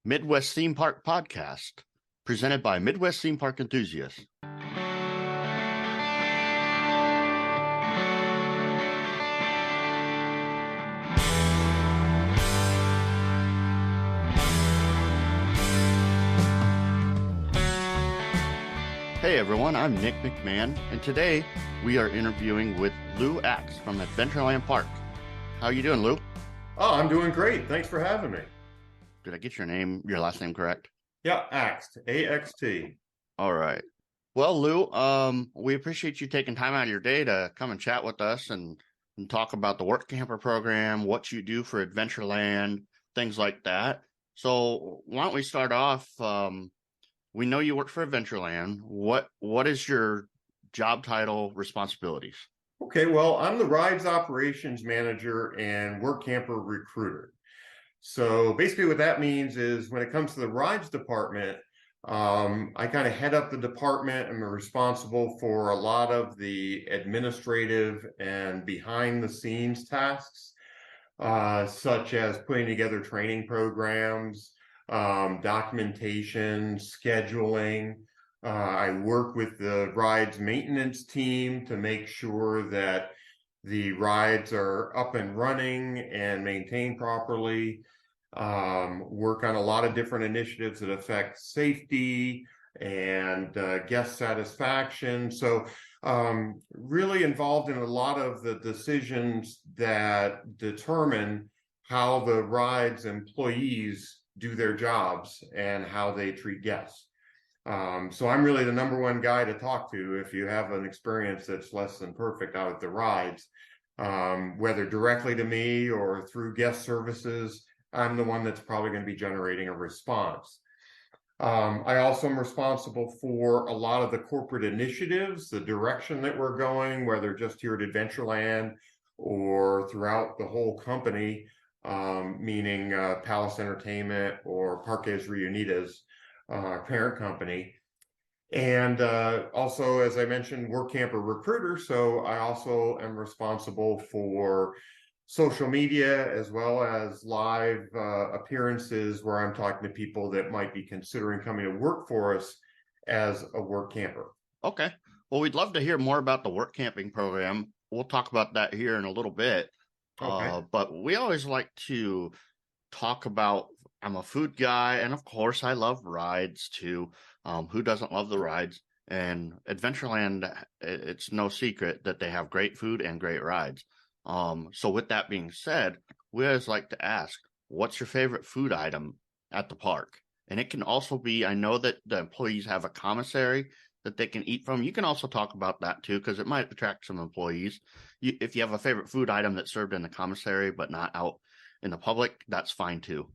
Midwest Theme Park Podcast, presented by Midwest Theme Park enthusiasts. Hey everyone, I'm Nick McMahon, and today we are interviewing with Lou Axt from Adventureland Park. How are you doing, Lou? Oh, I'm doing great. Thanks for having me. Did I get your last name correct? Yeah, Axt, A-X-T. All right. Well, Lou, we appreciate you taking time out of your day to come and chat with us and talk about the Work Camper program, what you do for Adventureland, things like that. So why don't we start off? We know you work for Adventureland. What is your job title, responsibilities? Okay, well, I'm the rides operations manager and work camper recruiter. So basically what that means is when it comes to the rides department, I kind of head up the department and I'm responsible for a lot of the administrative and behind the scenes tasks, such as putting together training programs, documentation, scheduling. I work with the rides maintenance team to make sure that the rides are up and running and maintained properly. Work on a lot of different initiatives that affect safety and guest satisfaction. So really involved in a lot of the decisions that determine how the rides employees do their jobs and how they treat guests. So I'm really the number one guy to talk to if you have an experience that's less than perfect out at the rides, whether directly to me or through guest services. I'm the one that's probably going to be generating a response. I also am responsible for a lot of the corporate initiatives, the direction that we're going, whether just here at Adventureland or throughout the whole company, meaning Palace Entertainment or Parques Reunidas, our parent company. And also, as I mentioned, work camper recruiter. So I also am responsible for social media as well as live appearances where I'm talking to people that might be considering coming to work for us as a work camper. Okay. Well, we'd love to hear more about the work camping program. We'll talk about that here in a little bit. Okay. But we always like to talk about, I'm a food guy, and of course I love rides too. Who doesn't love the rides? And Adventureland, it's no secret that they have great food and great rides. So with that being said, we always like to ask, what's your favorite food item at the park? And it can also be, I know that the employees have a commissary that they can eat from. You can also talk about that too, because it might attract some employees. If you have a favorite food item that's served in the commissary but not out in the public, that's fine too.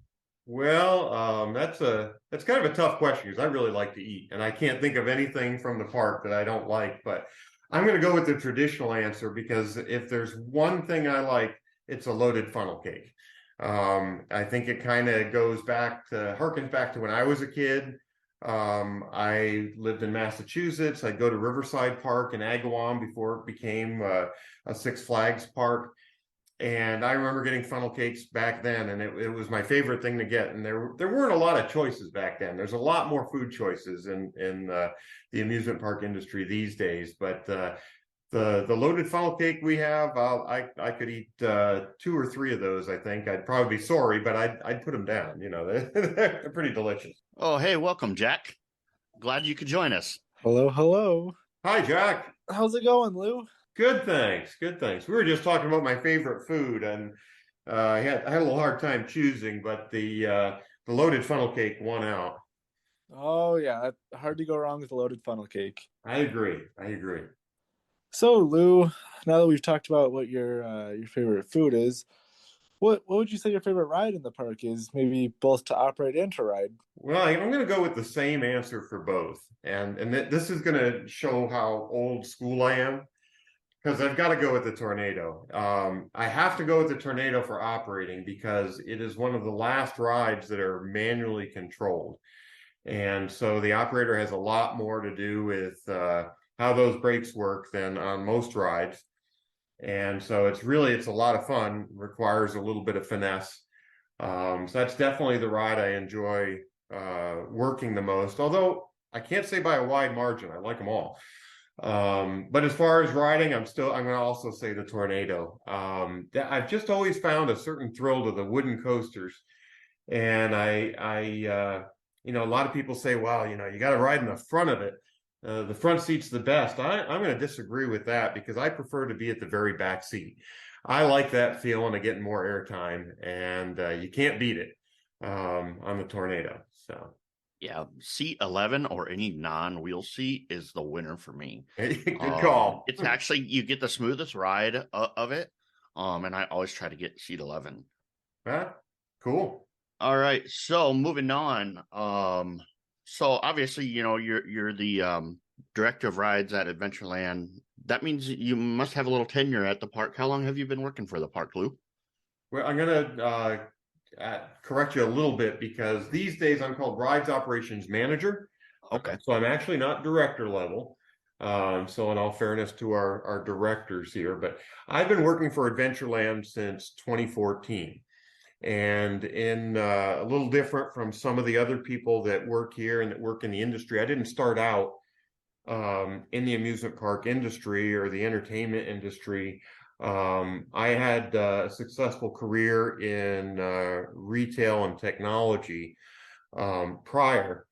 Well, that's kind of a tough question because I really like to eat and I can't think of anything from the park that I don't like, but I'm going to go with the traditional answer because if there's one thing I like, it's a loaded funnel cake. I think it kind of harkens back to when I was a kid. I lived in Massachusetts. I'd go to Riverside Park in Agawam before it became a Six Flags park. And I remember getting funnel cakes back then, and it was my favorite thing to get. And there weren't a lot of choices back then. There's a lot more food choices in the amusement park industry these days. But the loaded funnel cake we have, I could eat 2 or 3 of those. I think I'd probably be sorry, but I'd put them down. You know, they're pretty delicious. Oh, hey, welcome, Jack. Glad you could join us. Hello, hello. Hi, Jack. How's it going, Lou? Good, thanks. Good, thanks. We were just talking about my favorite food, and I had a little hard time choosing, but the loaded funnel cake won out. Oh yeah, hard to go wrong with a loaded funnel cake. I agree. So, Lou, now that we've talked about what your favorite food is, what would you say your favorite ride in the park is? Maybe both to operate and to ride. Well, I'm going to go with the same answer for both, and this is going to show how old school I am. Because I've got to go with the Tornado. I have to go with the Tornado for operating because it is one of the last rides that are manually controlled. And so the operator has a lot more to do with how those brakes work than on most rides. And so it's a lot of fun, requires a little bit of finesse. So that's definitely the ride I enjoy working the most. Although I can't say by a wide margin, I like them all. But as far as riding, I'm going to also say the Tornado. I've just always found a certain thrill to the wooden coasters. And a lot of people say, well, you got to ride in the front of it. The front seat's the best. I'm going to disagree with that because I prefer to be at the very back seat. I like that feeling of getting more airtime, and you can't beat it on the Tornado. So, Yeah, seat 11 or any non-wheel seat is the winner for me. good call. It's actually, you get the smoothest ride of it. And I always try to get seat 11. Huh? Cool. All right, so moving on. So obviously, you're the director of rides at Adventureland. That means you must have a little tenure at the park. How long have you been working for the park, Lou? Well, I'm going to correct you a little bit because these days I'm called Rides Operations Manager. Okay. So I'm actually not director level. So in all fairness to our directors here, but I've been working for Adventureland since 2014. And in a little different from some of the other people that work here and that work in the industry, I didn't start out in the amusement park industry or the entertainment industry. I had a successful career in retail and technology prior,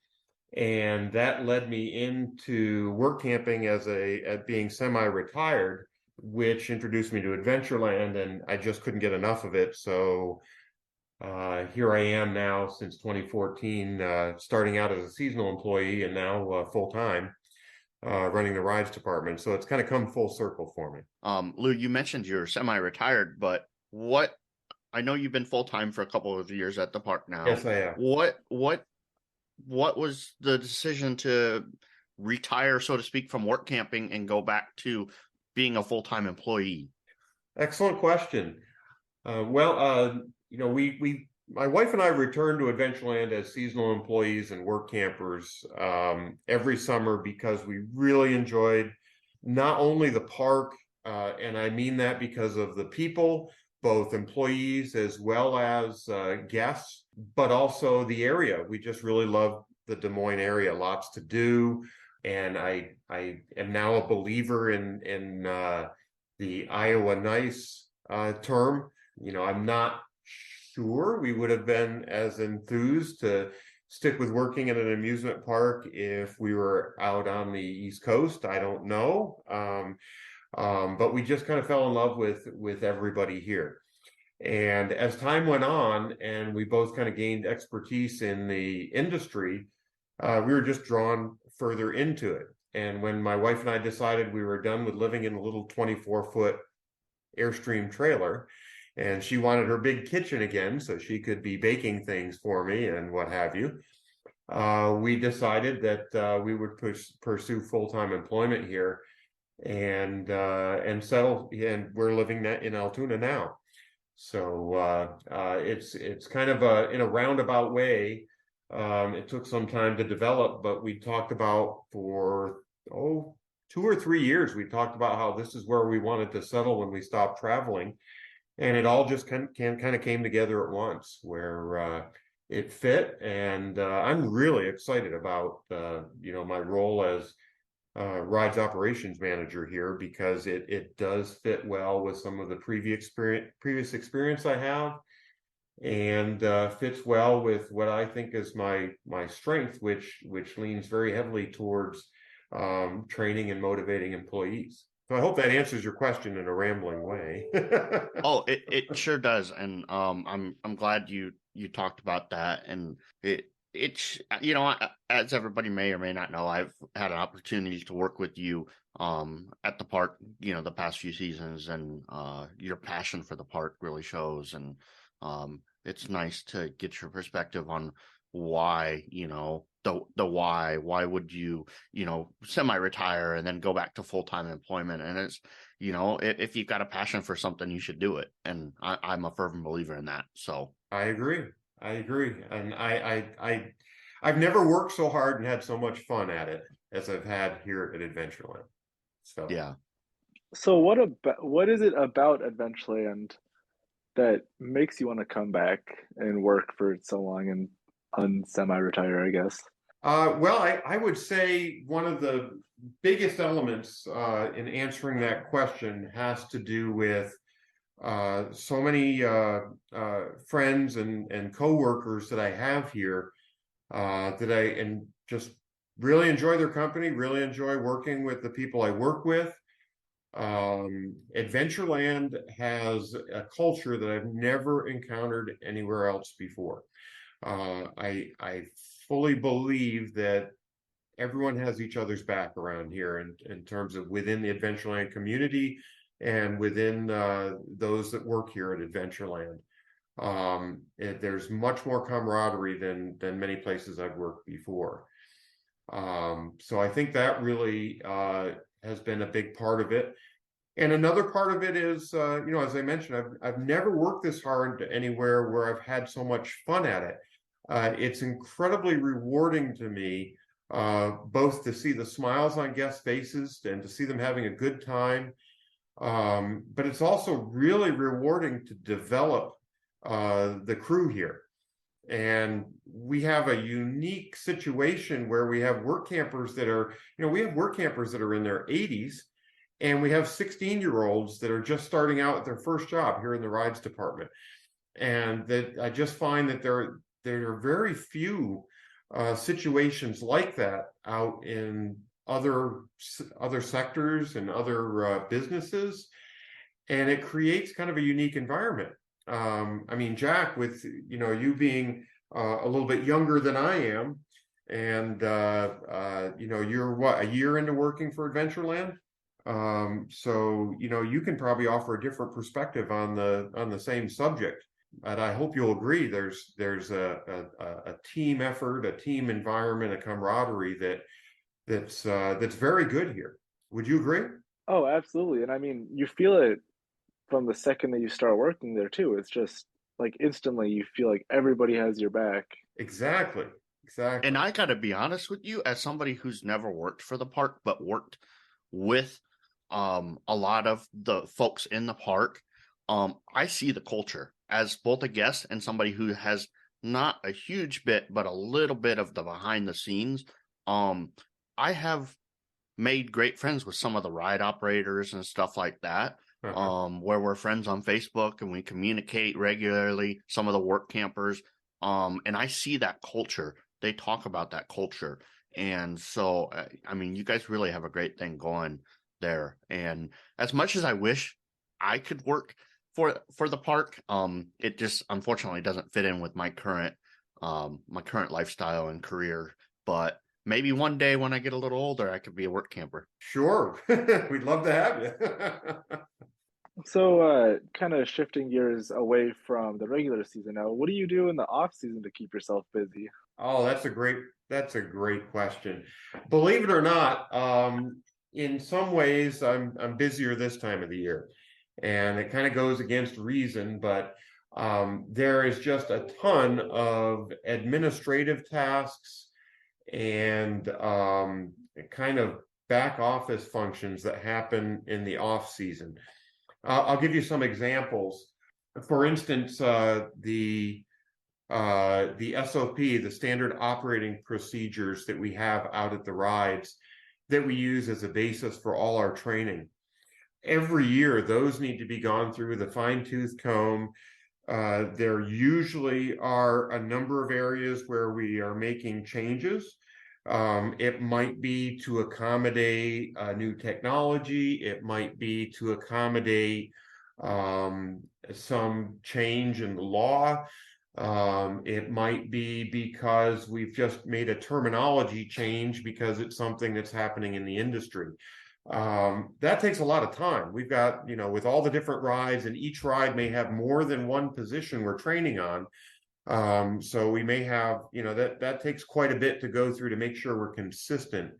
and that led me into work camping at being semi-retired, which introduced me to Adventureland, and I just couldn't get enough of it. So here I am now since 2014, starting out as a seasonal employee and now full time running the rides department. So it's kind of come full circle for me. Lou, you mentioned you're semi-retired, but I know you've been full-time for a couple of years at the park now. Yes, I am. What was the decision to retire, so to speak, from work camping and go back to being a full-time employee? Excellent question. My wife and I returned to Adventureland as seasonal employees and work campers every summer because we really enjoyed not only the park, and I mean that because of the people, both employees as well as guests, but also the area. We just really love the Des Moines area, lots to do. And I am now a believer in the Iowa Nice term. I'm not sure we would have been as enthused to stick with working in an amusement park if we were out on the East Coast. I don't know. But we just kind of fell in love with everybody here. And as time went on and we both kind of gained expertise in the industry, we were just drawn further into it. And when my wife and I decided we were done with living in a little 24-foot Airstream trailer, and she wanted her big kitchen again so she could be baking things for me and what have you, we decided that we would pursue full-time employment here and settle. And we're living in Altoona now. So it's kind of in a roundabout way. It took some time to develop, but we talked about for 2 or 3 years. We talked about how this is where we wanted to settle when we stopped traveling, and it all just kind of came together at once where it fit. And I'm really excited about my role as rides operations manager here because it does fit well with some of the previous experience I have, and fits well with what I think is my strength, which leans very heavily towards training and motivating employees. So I hope that answers your question in a rambling way. Oh, it sure does, and I'm glad you talked about that. And it's as everybody may or may not know, I've had an opportunity to work with you at the park, the past few seasons, and your passion for the park really shows. And it's nice to get your perspective on why, the why would you, semi-retire and then go back to full-time employment. And it's, if you've got a passion for something, you should do it. And I'm a fervent believer in that. So I agree. And I've never worked so hard and had so much fun at it as I've had here at Adventureland. So yeah. So what is it about Adventureland that makes you want to come back and work for so long and semi-retire, I guess? Well, I would say one of the biggest elements in answering that question has to do with so many friends and coworkers that I have here that I and just really enjoy their company, really enjoy working with the people I work with. Adventureland has a culture that I've never encountered anywhere else before. I fully believe that everyone has each other's back around here in terms of within the Adventureland community and within those that work here at Adventureland. There's much more camaraderie than many places I've worked before. So I think that really has been a big part of it. And another part of it is, as I mentioned, I've never worked this hard anywhere where I've had so much fun at it. It's incredibly rewarding to me, both to see the smiles on guest faces and to see them having a good time. But it's also really rewarding to develop the crew here. And we have a unique situation where we have work campers that are, we have work campers that are in their 80s, and we have 16-year-olds that are just starting out at their first job here in the rides department. And that I just find that there are very few situations like that out in other sectors and other businesses, and it creates kind of a unique environment. I mean, Jack, with you being a little bit younger than I am, and you're what, a year into working for Adventureland, so you can probably offer a different perspective on the same subject. And I hope you'll agree. There's a team effort, a team environment, a camaraderie that's very good here. Would you agree? Oh, absolutely. And I mean, you feel it from the second that you start working there too. It's just like instantly you feel like everybody has your back. Exactly. And I got to be honest with you, as somebody who's never worked for the park, but worked with a lot of the folks in the park, I see the culture as both a guest and somebody who has not a huge bit, but a little bit of the behind the scenes. I have made great friends with some of the ride operators and stuff like that. Where we're friends on Facebook and we communicate regularly, some of the work campers. And I see that culture. They talk about that culture. And so, I mean, you guys really have a great thing going there. And as much as I wish I could work for the park, it just unfortunately doesn't fit in with my current lifestyle and career. But maybe one day when I get a little older, I could be a work camper. Sure. We'd love to have you. So, kind of shifting gears away from the regular season now, what do you do in the off season to keep yourself busy? Oh, that's a great question. Believe it or not, in some ways I'm busier this time of the year. And it kind of goes against reason, but there is just a ton of administrative tasks and kind of back office functions that happen in the off season. I'll give you some examples. For instance, the SOP, the standard operating procedures that we have out at the rides that we use as a basis for all our training. Every year, those need to be gone through with a fine-tooth comb. There usually are a number of areas where we are making changes. It might be to accommodate new technology. It might be to accommodate some change in the law. It might be because we've just made a terminology change because it's something that's happening in the industry. That takes a lot of time. We've got, with all the different rides, and each ride may have more than one position we're training on. So we may have, that takes quite a bit to go through to make sure we're consistent,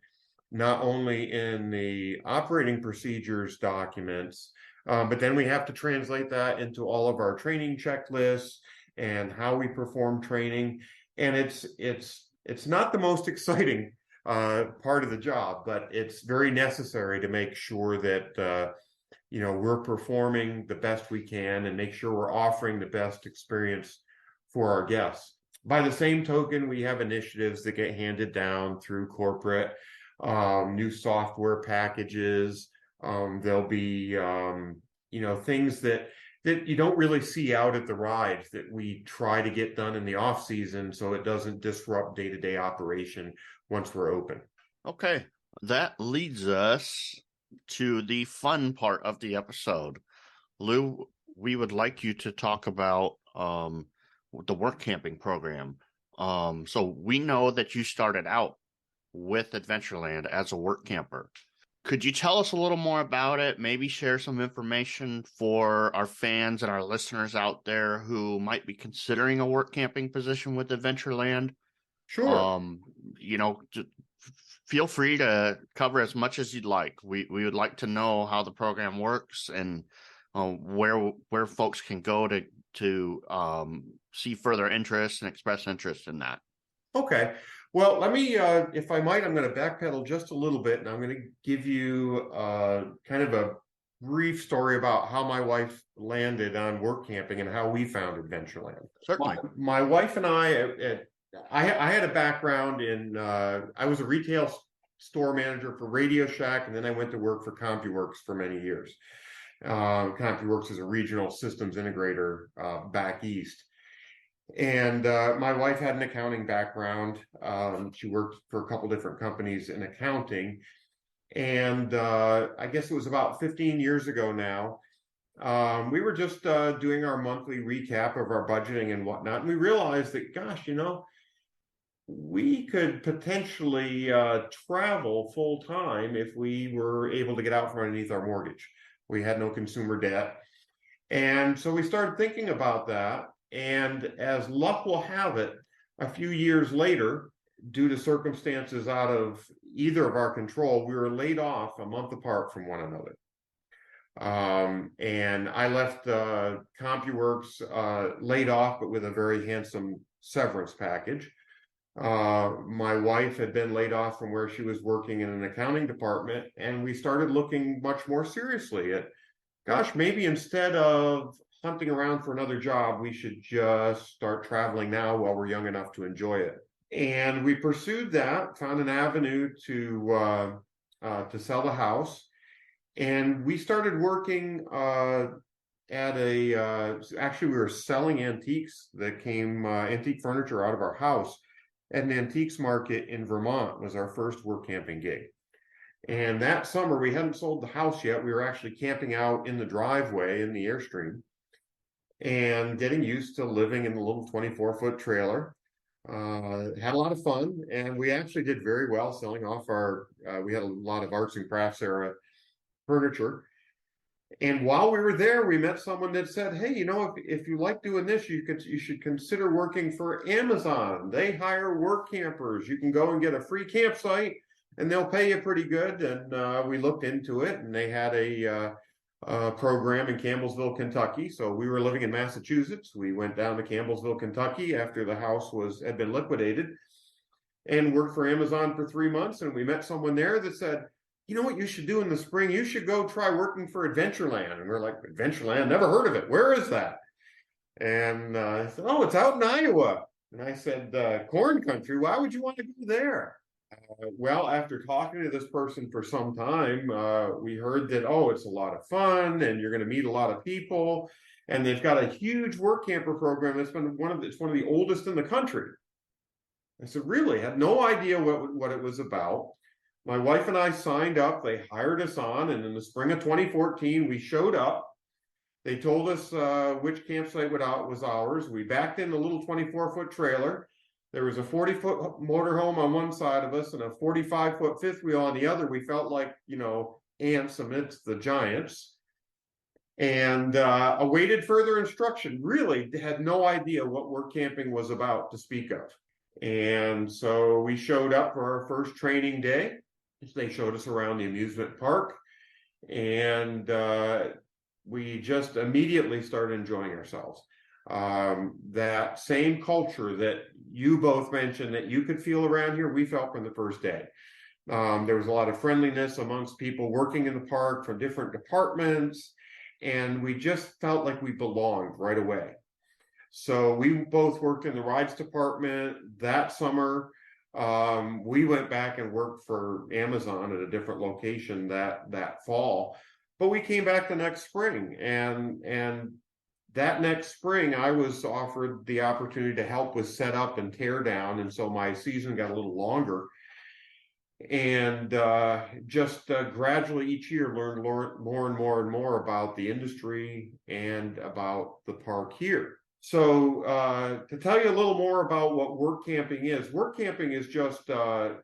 not only in the operating procedures documents, but then we have to translate that into all of our training checklists and how we perform training. And it's not the most exciting part of the job, but it's very necessary to make sure that we're performing the best we can and make sure we're offering the best experience for our guests. By the same token, we have initiatives that get handed down through corporate, new software packages. There'll be, things that you don't really see out at the rides that we try to get done in the off season so it doesn't disrupt day-to-day operation once we're open. Okay, that leads us to the fun part of the episode. Lou, we would like you to talk about the work camping program. So we know that you started out with Adventureland as a work camper. Could you tell us a little more about it? Maybe share some information for our fans and our listeners out there who might be considering a work camping position with Adventureland. Sure. Feel free to cover as much as you'd like. We would like to know how the program works and where folks can go to see further interest and express interest in that. Okay. Well, let me, if I might, I'm going to backpedal just a little bit, and I'm going to give you kind of a brief story about how my wife landed on work camping and how we found Adventureland. Certainly. My wife and I had a background in, I was a retail store manager for Radio Shack, and then I went to work for CompuWorks for many years. CompuWorks is a regional systems integrator back east. And my wife had an accounting background. She worked for a couple different companies in accounting. And I guess it was about 15 years ago now. We were just doing our monthly recap of our budgeting and whatnot. And we realized that, gosh, we could potentially travel full time if we were able to get out from underneath our mortgage. We had no consumer debt. And so we started thinking about that. And as luck will have it, a few years later, due to circumstances out of either of our control, we were laid off a month apart from one another. And I left CompuWorks laid off, but with a very handsome severance package. My wife had been laid off from where she was working in an accounting department, and we started looking much more seriously at, gosh, maybe instead of hunting around for another job, we should just start traveling now while we're young enough to enjoy it. And we pursued that, found an avenue to sell the house, and we started working at actually we were selling antiques that came antique furniture out of our house at an antiques market in Vermont. Was our first work camping gig. And that summer we hadn't sold the house yet. We were actually camping out in the driveway in the Airstream and getting used to living in a little 24-foot trailer. Had a lot of fun, and we actually did very well selling off we had a lot of arts and crafts era furniture. And while we were there, we met someone that said, hey, if you like doing this, you should consider working for Amazon. They hire work campers. You can go and get a free campsite, and they'll pay you pretty good. And we looked into it, and they had a program in Campbellsville, Kentucky. So we were living in Massachusetts. We went down to Campbellsville, Kentucky after the house had been liquidated, and worked for Amazon for 3 months. And we met someone there that said, you know what you should do in the spring? You should go try working for Adventureland. And we're like, Adventureland? Never heard of it. Where is that? And I said, oh, it's out in Iowa. And I said, corn country, why would you want to go there? Well, after talking to this person for some time, we heard that, oh, it's a lot of fun and you're going to meet a lot of people. And they've got a huge work camper program that's been one of the oldest in the country. I said, really? Had no idea what it was about. My wife and I signed up. They hired us on. And in the spring of 2014, we showed up. They told us which campsite was ours. We backed in a little 24-foot trailer. There was a 40-foot motorhome on one side of us and a 45-foot fifth wheel on the other. We felt like, ants amidst the giants. And awaited further instruction. Really had no idea what work camping was about to speak of. And so we showed up for our first training day. They showed us around the amusement park. And we just immediately started enjoying ourselves. That same culture that you both mentioned that you could feel around here, we felt from the first day. There was a lot of friendliness amongst people working in the park from different departments, and we just felt like we belonged right away. So we both worked in the rides department that summer. We went back and worked for Amazon at a different location that fall, but we came back the next spring, and that next spring I was offered the opportunity to help with setup and tear down, and so my season got a little longer. And just gradually each year learned more and more and more about the industry and about the park here. So to tell you a little more about what work camping is just a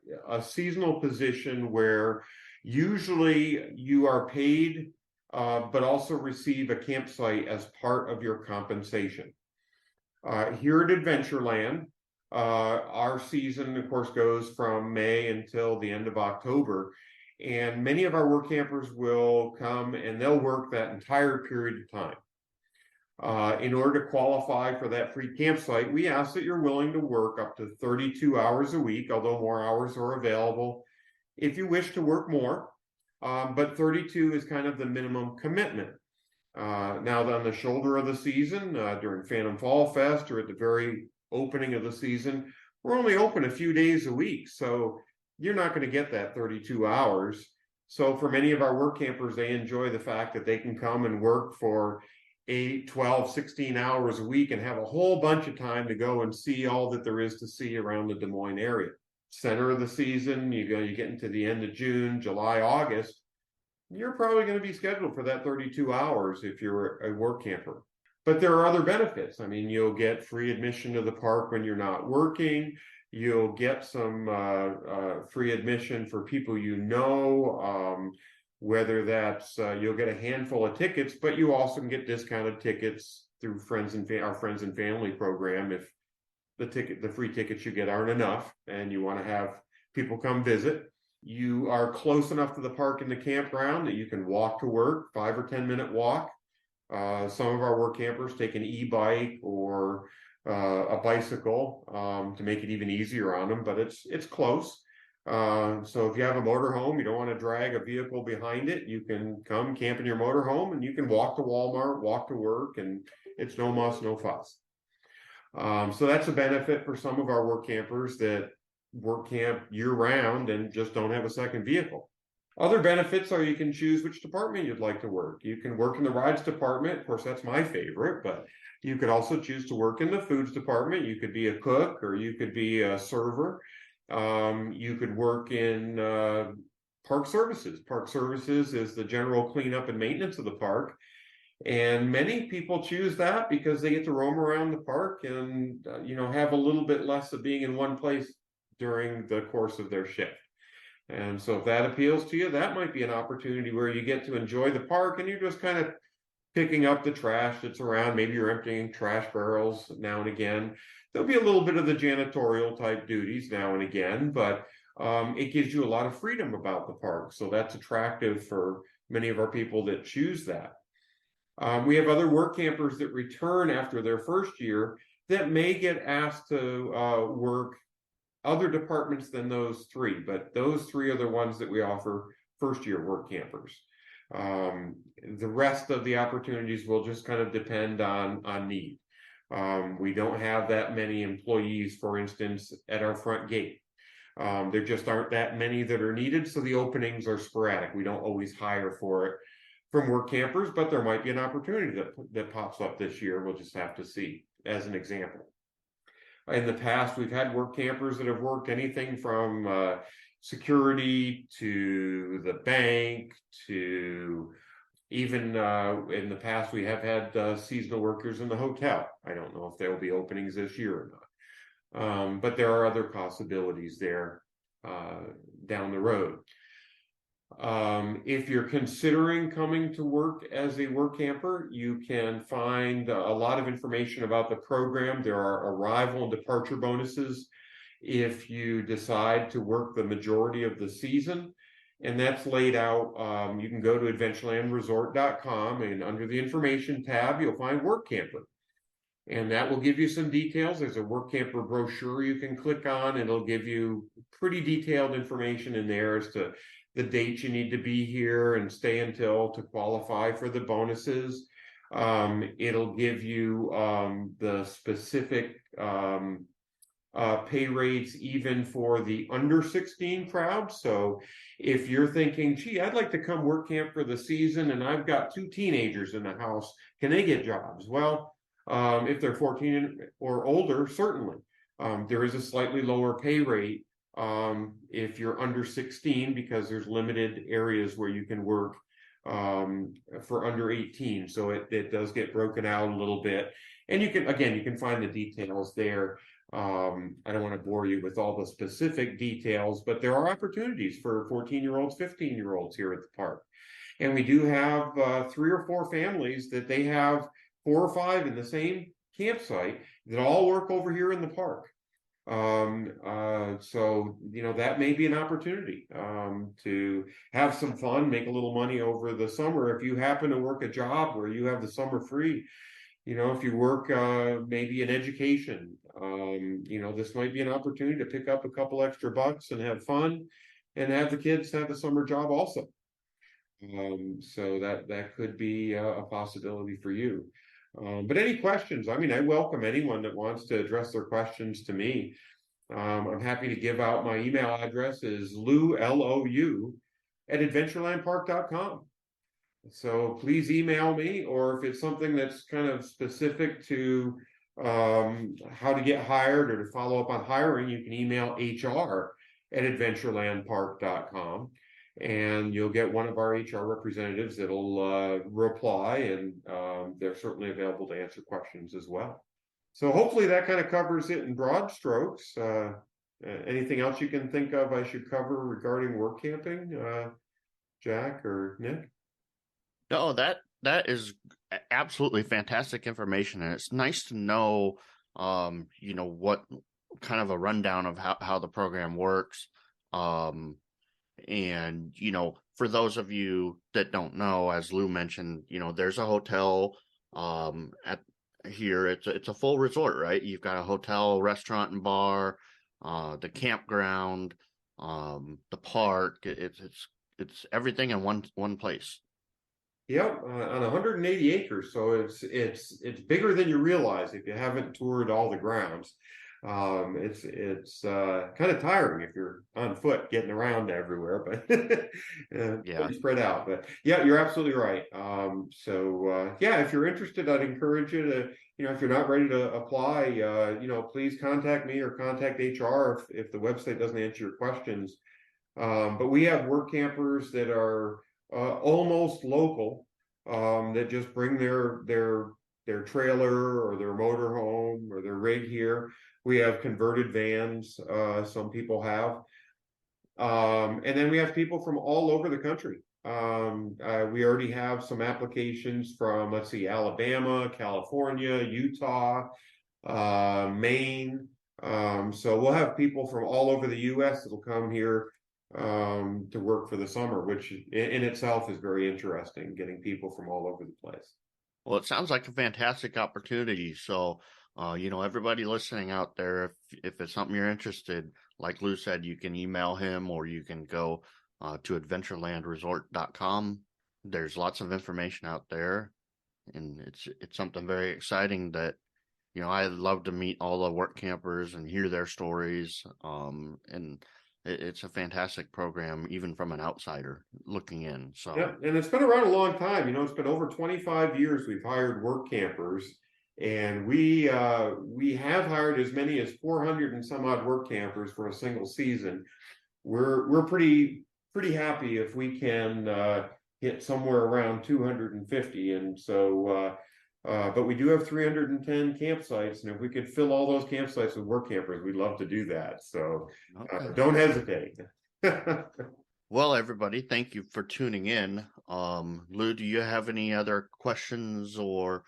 seasonal position where usually you are paid, but also receive a campsite as part of your compensation. Here at Adventureland, our season, of course, goes from May until the end of October. And many of our work campers will come and they'll work that entire period of time. In order to qualify for that free campsite, we ask that you're willing to work up to 32 hours a week, although more hours are available if you wish to work more. But 32 is kind of the minimum commitment. Now, on the shoulder of the season, during Phantom Fall Fest or at the very opening of the season, we're only open a few days a week. So you're not going to get that 32 hours. So for many of our work campers, they enjoy the fact that they can come and work for 8, 12, 16 hours a week and have a whole bunch of time to go and see all that there is to see around the Des Moines area. Center of the season, you get into the end of June, July, August, you're probably going to be scheduled for that 32 hours if you're a work camper. But there are other benefits. I mean, you'll get free admission to the park when you're not working. You'll get some free admission for people you know, whether that's you'll get a handful of tickets, but you also can get discounted tickets through our friends and family program if the free tickets you get aren't enough and you want to have people come visit. You are close enough to the park and the campground that you can walk to work, 5 or 10 minute walk. Some of our work campers take an e-bike or a bicycle to make it even easier on them, but it's close. So if you have a motorhome, you don't want to drag a vehicle behind it, you can come camp in your motorhome and you can walk to Walmart, walk to work, and it's no muss, no fuss. So that's a benefit for some of our work campers that work camp year round and just don't have a second vehicle. Other benefits are you can choose which department you'd like to work. You can work in the rides department. Of course, that's my favorite, but you could also choose to work in the foods department. You could be a cook or you could be a server. You could work in park services. Park services is the general cleanup and maintenance of the park. And many people choose that because they get to roam around the park and, have a little bit less of being in one place during the course of their shift. And so if that appeals to you, that might be an opportunity where you get to enjoy the park and you're just kind of picking up the trash that's around. Maybe you're emptying trash barrels now and again. There'll be a little bit of the janitorial type duties now and again, but it gives you a lot of freedom about the park. So that's attractive for many of our people that choose that. We have other work campers that return after their first year that may get asked to work other departments than those three, but those three are the ones that we offer first year work campers. The rest of the opportunities will just kind of depend on need. We don't have that many employees, for instance, at our front gate. There just aren't that many that are needed, so the openings are sporadic. We don't always hire for it from work campers, but there might be an opportunity that pops up this year. We'll just have to see, as an example. In the past, we've had work campers that have worked anything from security to the bank to even in the past, we have had seasonal workers in the hotel. I don't know if there will be openings this year or not. But there are other possibilities there down the road. If you're considering coming to work as a work camper, you can find a lot of information about the program. There are arrival and departure bonuses if you decide to work the majority of the season. And that's laid out. You can go to adventurelandresort.com and under the information tab, you'll find work camper. And that will give you some details. There's a work camper brochure you can click on, and it'll give you pretty detailed information in there as to the dates you need to be here and stay until to qualify for the bonuses. It'll give you the specific pay rates even for the under 16 crowd. So if you're thinking, gee, I'd like to come work camp for the season and I've got 2 teenagers in the house, can they get jobs? Well, if they're 14 or older, certainly. There is a slightly lower pay rate if you're under 16 because there's limited areas where you can work for under 18. So it does get broken out a little bit. And you can find the details there. I don't want to bore you with all the specific details, but there are opportunities for 14-year-olds, 15-year-olds here at the park. And we do have 3 or 4 families that they have 4 or 5 in the same campsite that all work over here in the park. So, that may be an opportunity to have some fun, make a little money over the summer. If you happen to work a job where you have the summer free, if you work maybe in education, this might be an opportunity to pick up a couple extra bucks and have fun and have the kids have a summer job also. So that could be a possibility for you. But any questions? I mean, I welcome anyone that wants to address their questions to me. I'm happy to give out my email address is Lou, L-O-U, at adventurelandpark.com. So please email me, or if it's something that's kind of specific to how to get hired or to follow up on hiring, you can email HR at adventurelandpark.com. And you'll get one of our HR representatives that'll reply, and they're certainly available to answer questions as well. So hopefully that kind of covers it in broad strokes. Anything else you can think of I should cover regarding work camping, Jack or Nick? No, that is absolutely fantastic information, and it's nice to know, what kind of a rundown of how the program works. And, for those of you that don't know, as Lou mentioned, there's a hotel at here. It's a full resort, right? You've got a hotel, restaurant, and bar, the campground, the park. It's everything in one place. Yep, on 180 acres, so it's bigger than you realize if you haven't toured all the grounds. It's kind of tiring if you're on foot getting around everywhere, but pretty spread out. But yeah, you're absolutely right. If you're interested, I'd encourage you to, if you're not ready to apply, please contact me or contact HR if the website doesn't answer your questions. But we have work campers that are almost local, that just bring their trailer or their motorhome or their rig here. We have converted vans, some people have. And then we have people from all over the country. We already have some applications from, let's see, Alabama, California, Utah, Maine. So we'll have people from all over the U.S. that'll come here to work for the summer, which in itself is very interesting, getting people from all over the place. Well, it sounds like a fantastic opportunity. So, everybody listening out there, if it's something you're interested, like Lou said, you can email him or you can go to adventurelandresort.com. There's lots of information out there, and it's something very exciting that, I love to meet all the work campers and hear their stories. And it's a fantastic program, even from an outsider looking in. So yeah, and it's been around a long time. It's been over 25 years we've hired work campers, and we have hired as many as 400 and some odd work campers for a single season. We're pretty happy if we can hit somewhere around 250, and so. But we do have 310 campsites, and if we could fill all those campsites with work campers, we'd love to do that. So don't hesitate. Well, everybody, thank you for tuning in. Lou, do you have any other questions or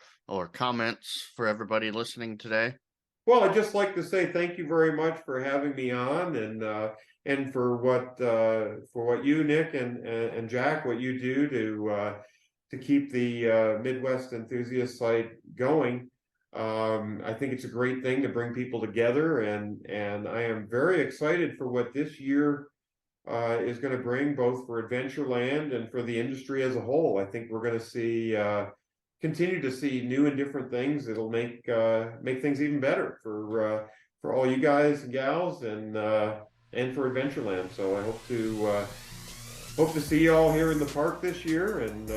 comments for everybody listening today? Well, I'd just like to say thank you very much for having me on, and for what you, Nick, and Jack, what you do to keep the Midwest Enthusiast site going. I think it's a great thing to bring people together, and I am very excited for what this year is going to bring, both for Adventureland and for the industry as a whole. I think we're going to see continue to see new and different things that'll make things even better for all you guys and gals, and for Adventureland. So I hope to see you all here in the park this year, and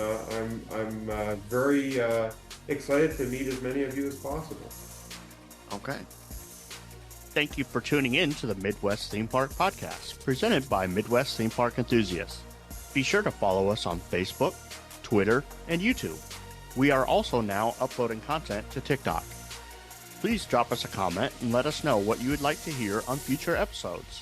I'm very excited to meet as many of you as possible. Okay. Thank you for tuning in to the Midwest Theme Park Podcast, presented by Midwest Theme Park Enthusiasts. Be sure to follow us on Facebook, Twitter, and YouTube. We are also now uploading content to TikTok. Please drop us a comment and let us know what you would like to hear on future episodes.